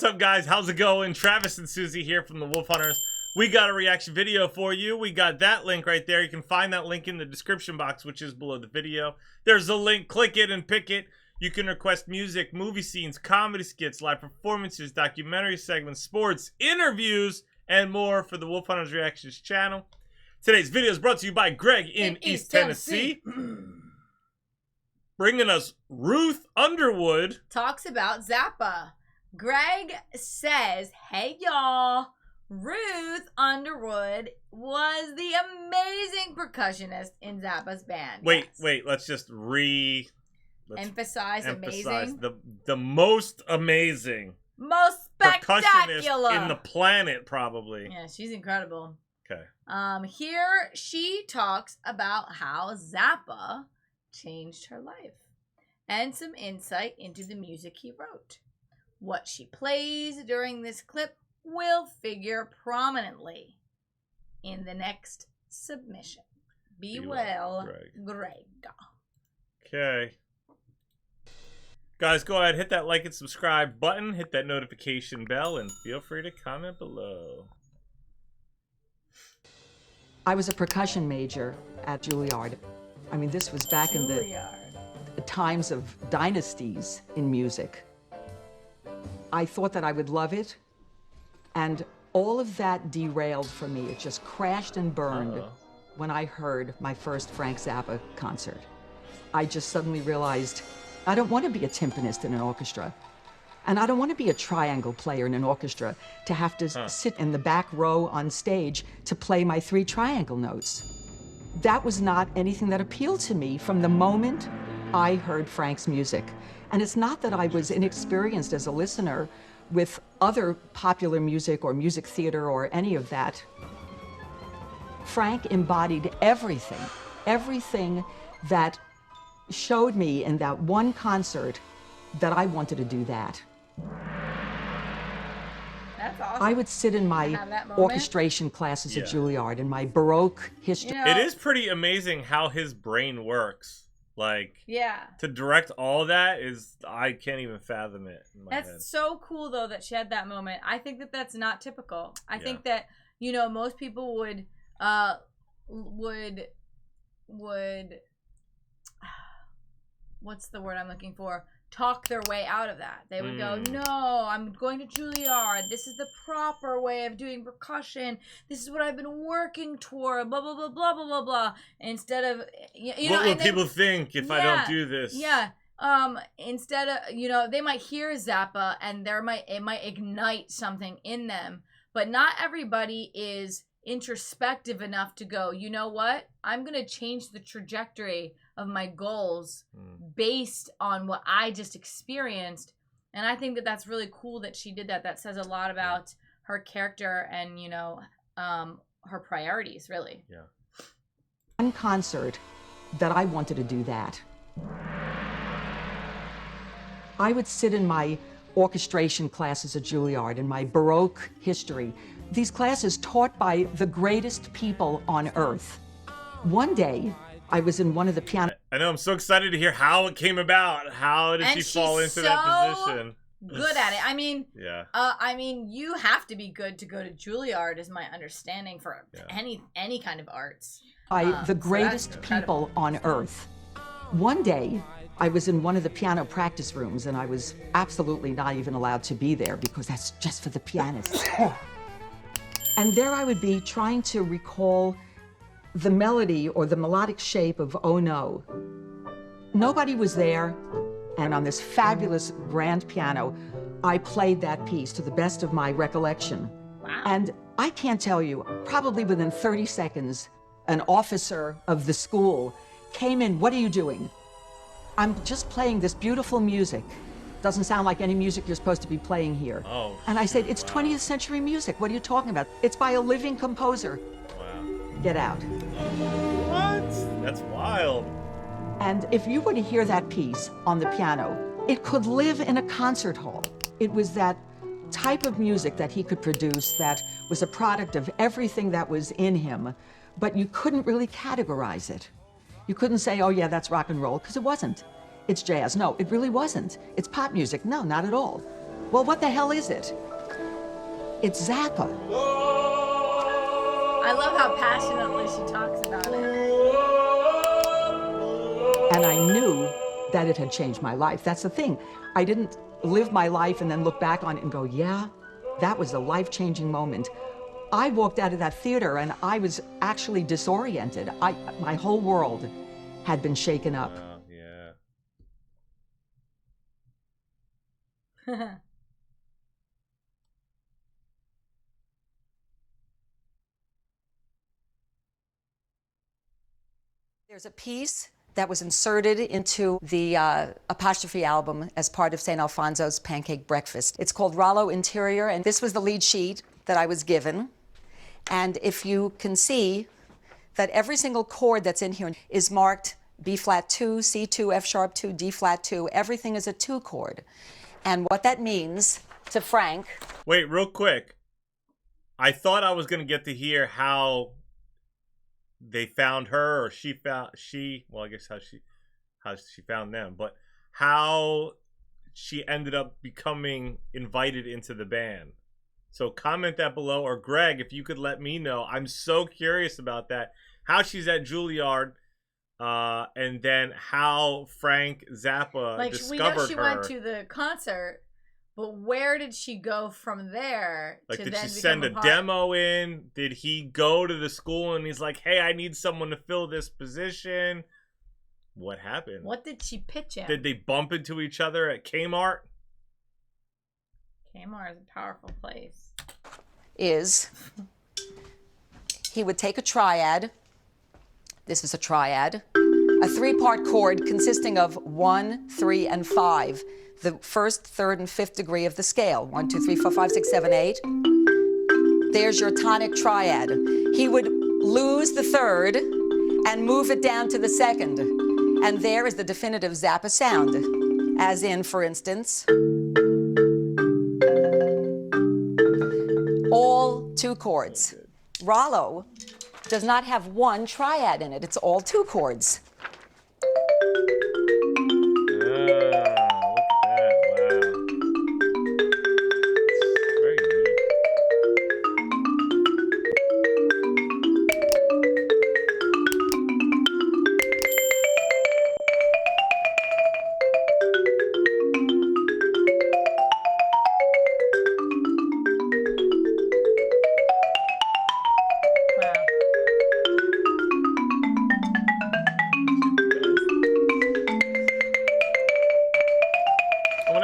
up, guys? How's it going? Travis and Susie here from the Wolf Hunters. We got a reaction video for you. We got that link right there. You can find that link in the description box, which is below the video. There's a link. Click it and pick it. You can request music, movie scenes, comedy skits, live performances, documentary segments, sports, interviews, and more for the Wolf Hunterz Reactions channel. Today's video is brought to you by Greg in East Tennessee. Bringing us Ruth Underwood. Talks about Zappa. Greg says, hey y'all, Ruth Underwood was the amazing percussionist in Zappa's band. Wait, Yes. let's just emphasize amazing. The most amazing. Most spectacular. Percussionist in the planet, probably. Yeah, she's incredible. Okay. Here she talks about how Zappa changed her life and some insight into the music he wrote. What she plays during this clip will figure prominently in the next submission. Be well, Greg. Okay. Guys, go ahead, hit that like and subscribe button, hit that notification bell, and feel free to comment below. I was a percussion major at Juilliard. I mean, this was back in the times of dynasties in music. I thought that I would love it, and all of that derailed for me. It just crashed and burned when I heard my first Frank Zappa concert. I just suddenly realized I don't want to be a timpanist in an orchestra, and I don't want to be a triangle player in an orchestra to have to sit in the back row on stage to play my 3 triangle notes. That was not anything that appealed to me from the moment I heard Frank's music. And it's not that I was inexperienced as a listener with other popular music or music theater or any of that. Frank embodied everything that showed me in that one concert that I wanted to do that. That's awesome. I would sit in my orchestration classes at Juilliard in my Baroque history. You know, it is pretty amazing how his brain works. Like, to direct all that is, I can't even fathom it in my head. That's so cool, though, that she had that moment. I think that that's not typical. I think that, you know, most people would what's the word I'm looking for? Talk their way out of that. They would go, no, I'm going to Juilliard. This is the proper way of doing percussion. This is what I've been working toward, blah, blah, blah, blah, blah, blah, blah. Instead of, you know. What will people think if I don't do this? Yeah. Instead of, you know, they might hear Zappa and it might ignite something in them. But not everybody is introspective enough to go, you know what? I'm going to change the trajectory of my goals based on what I just experienced. And I think that that's really cool that she did that. That says a lot about her character and, you know, her priorities, really. Yeah. One concert that I wanted to do that. I would sit in my orchestration classes at Juilliard in my Baroque history. These classes taught by the greatest people on earth. One day, I was in one of the piano. I know, I'm so excited to hear how it came about. How did she fall into that position? Good at it. I mean, you have to be good to go to Juilliard, is my understanding, for any kind of arts. By the greatest people on earth. One day, I was in one of the piano practice rooms, and I was absolutely not even allowed to be there because that's just for the pianists. And there I would be trying to recall the melody or the melodic shape of Oh No. Nobody was there, and on this fabulous grand piano, I played that piece to the best of my recollection. Wow. And I can't tell you, probably within 30 seconds, an officer of the school came in. What are you doing? I'm just playing this beautiful music. Doesn't sound like any music you're supposed to be playing here. Oh, and I said, it's 20th century music. What are you talking about? It's by a living composer. Wow. Get out. What? That's wild. And if you were to hear that piece on the piano, it could live in a concert hall. It was that type of music that he could produce that was a product of everything that was in him, but you couldn't really categorize it. You couldn't say, oh yeah, that's rock and roll, because it wasn't. It's jazz. No, it really wasn't. It's pop music. No, not at all. Well, what the hell is it? It's Zappa. I love how passionately she talks about it. And I knew that it had changed my life. That's the thing. I didn't live my life and then look back on it and go, yeah, that was a life-changing moment. I walked out of that theater and I was actually disoriented. My whole world had been shaken up. Yeah. There's a piece that was inserted into the apostrophe album as part of St. Alfonso's Pancake Breakfast. It's called Rollo Interior, and this was the lead sheet that I was given. And if you can see that every single chord that's in here is marked B flat 2, C2, F sharp 2, D flat 2. Everything is a 2 chord. And what that means to Frank. Wait, real quick. I thought I was going to get to hear how they found her, or well, I guess how she found them, but how she ended up becoming invited into the band. So comment that below, or Greg, if you could let me know. I'm so curious about that. How she's at Juilliard, and then how Frank Zappa discovered her. We know she went to the concert, but where did she go from there? Like, to did then she send a demo in? Did he go to the school and he's like, hey, I need someone to fill this position? What happened? What did she pitch at? Did they bump into each other at Kmart? Kmart is a powerful place. Is he would take a triad. This is a triad. A 3-part chord consisting of 1, 3, and 5. The first, third, and fifth degree of the scale. 1, 2, 3, 4, 5, 6, 7, 8. There's your tonic triad. He would lose the third and move it down to the second. And there is the definitive Zappa sound. As in, for instance, all 2 chords. Rollo does not have 1 triad in it. It's all 2 chords.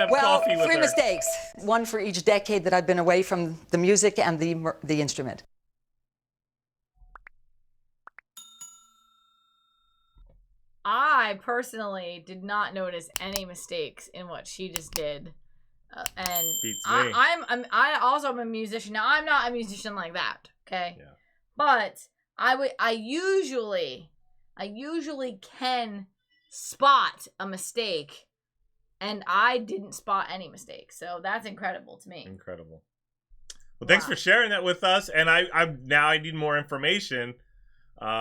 Well, 3 mistakes. 1 for each decade that I've been away from the music and the instrument. I personally did not notice any mistakes in what she just did, and beats me. I also am a musician. Now I'm not a musician like that, okay? Yeah. But I usually can spot a mistake. And I didn't spot any mistakes, so that's incredible to me. Incredible. Well, thanks for sharing that with us. And I need more information,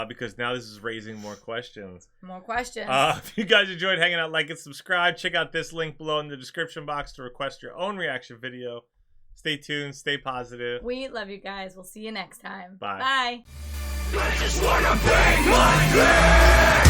because now this is raising more questions. More questions. If you guys enjoyed hanging out, like and subscribe. Check out this link below in the description box to request your own reaction video. Stay tuned. Stay positive. We love you guys. We'll see you next time. Bye. Bye. I just wanna be like this.